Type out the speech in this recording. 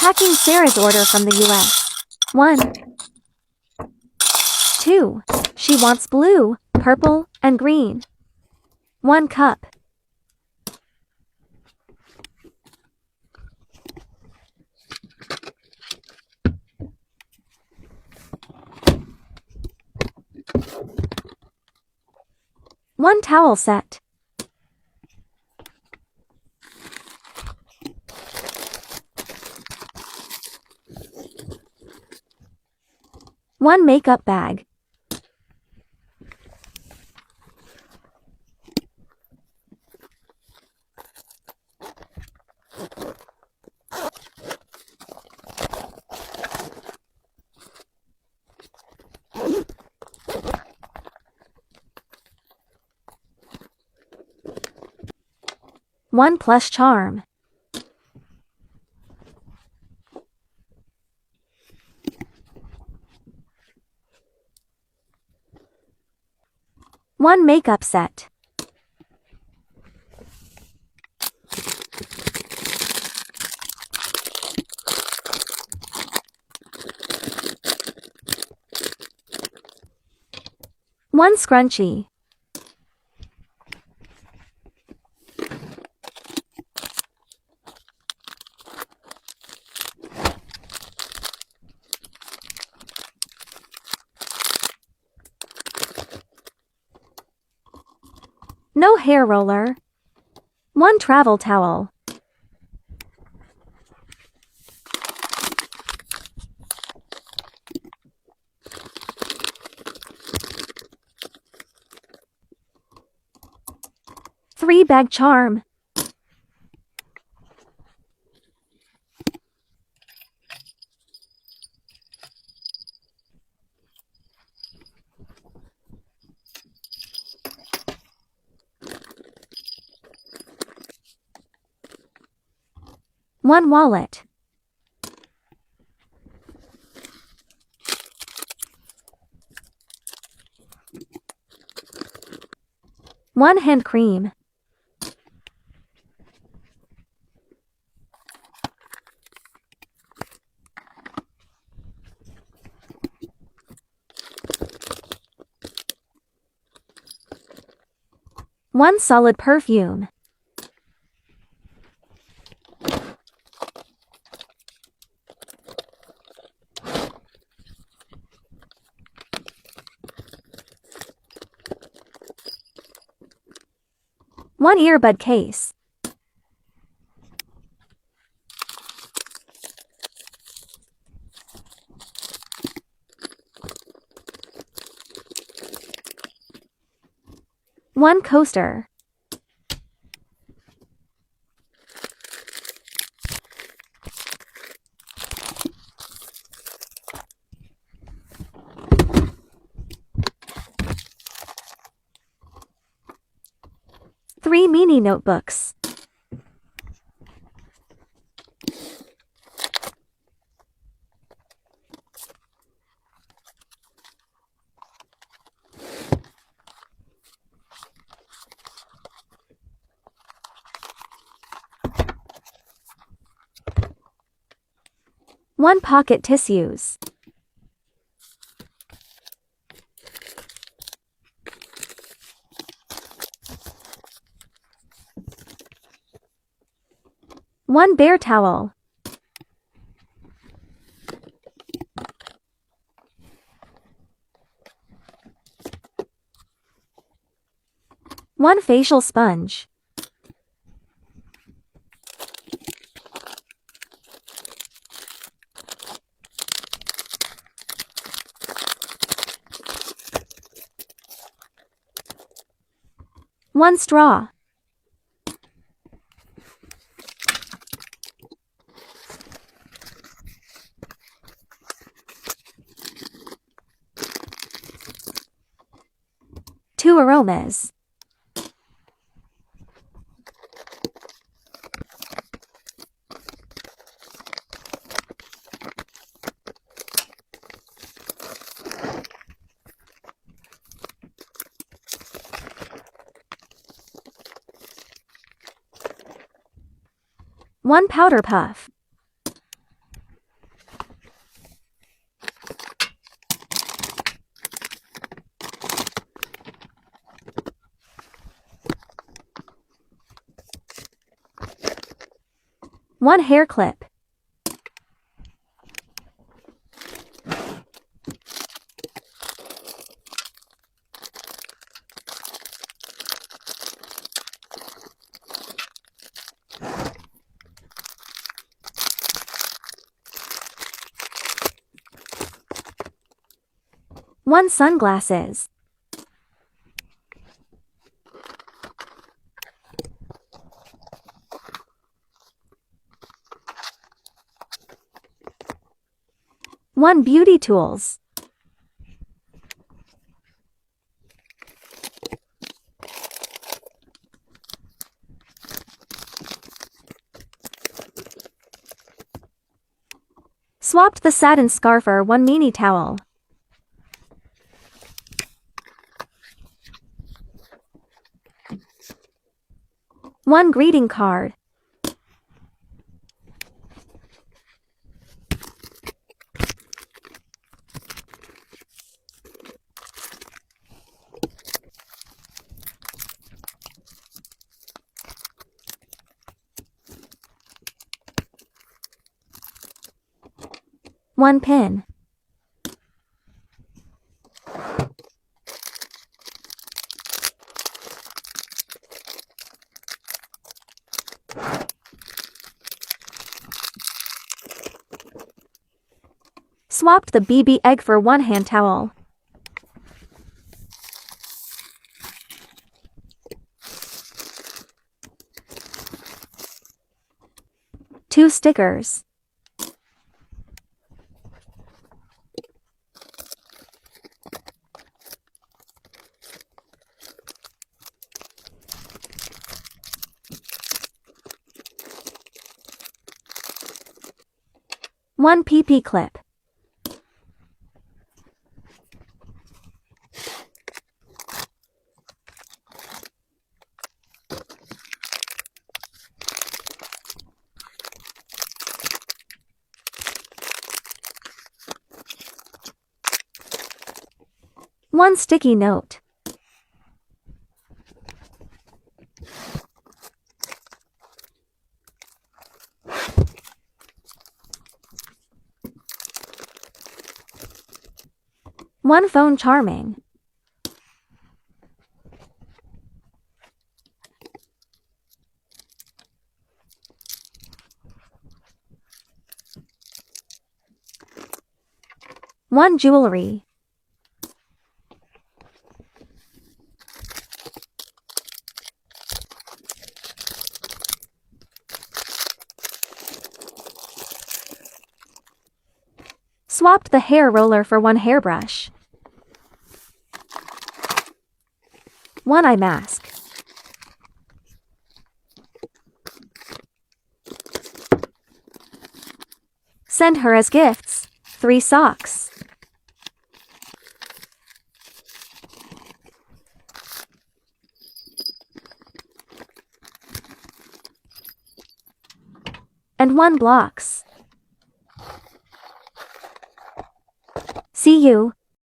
Packing Sarah's order from the US. 1. 2. She wants blue, purple, and green. 1 cup. 1 towel set. 1 makeup bag. 1 plush charm. 1 makeup set. 1 scrunchie. 1 hair roller. 1 travel towel. 3 bag charm. 1 wallet. 1 hand cream. 1 solid perfume. 1 earbud case. 1 coaster. 3 mini notebooks. 1 pocket tissues. 1 bare towel. 1 facial sponge. 1 straw. 2 aromas. 1 powder puff. 1 hair clip. One sunglasses. One beauty tools. Swapped the satin scarf for 1 mini towel. One greeting card. One pin. Swapped the BB egg for 1 hand towel. Two stickers. One PP clip. One sticky note. One phone charming. One jewelry. Swapped the hair roller for 1 hairbrush. One eye mask. Send her as gifts 3 socks. And 1 blocks. See you.